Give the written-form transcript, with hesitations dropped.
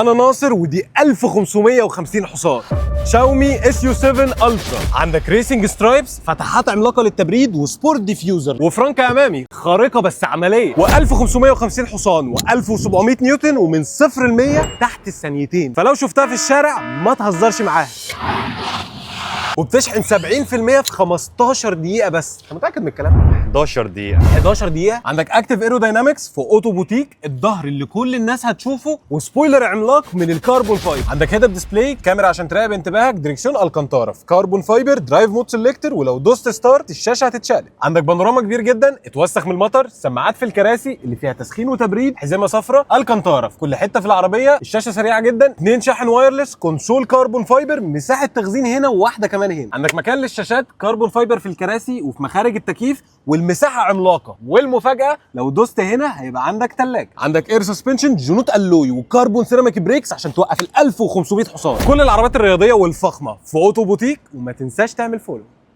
انا ناصر ودي 1550 حصان شاومي اس يو 7 الترا. عندك ريسنج سترايبس، فتحات عملاقه للتبريد، وسبورت ديفيوزر، وفرانكا امامي خارقه بس عمليه، و1550 حصان و1700 نيوتن، ومن 0 ل 100 تحت الثانيتين. فلو شفتها في الشارع ما تهزرش معاها. وبتشحن 70% في 15 دقيقة بس. انت متأكد من الكلام؟ 11 دقيقة. 11 دقيقة. عندك اكتيف ايروداينامكس في اوتو بوتيك، الظهر اللي كل الناس هتشوفه، وسبويلر عملاق من الكربون فايبر. عندك هيد اب ديسبلاي، كاميرا عشان تراقب انتباهك، دريكسيون الكانتارا في كربون فايبر، درايف مود سيلكتور، ولو دوست ستارت الشاشة هتتشقلب. عندك بانوراما كبير جدا، اتوسخ من المطر، سماعات في الكراسي اللي فيها تسخين وتبريد، حزمة صفراء، الكانتارا في كل حتة في العربية، الشاشة سريعة جدا، 2 شاحن وايرلس، كونسول كربون فايبر، مساحة تخزين هنا وواحدة كمان هنا. عندك مكان للشاشات، كربون فايبر في الكراسي وفي مخارج التكييف، والمساحه عملاقه. والمفاجاه لو دوست هنا هيبقى عندك ثلاجه. عندك اير سسبنشن، جنوط الوي، وكربون سيراميك بريكس عشان توقف ال 1500 حصان. كل العربيات الرياضيه والفخمه في اوتو بوتيك، وما تنساش تعمل فولو.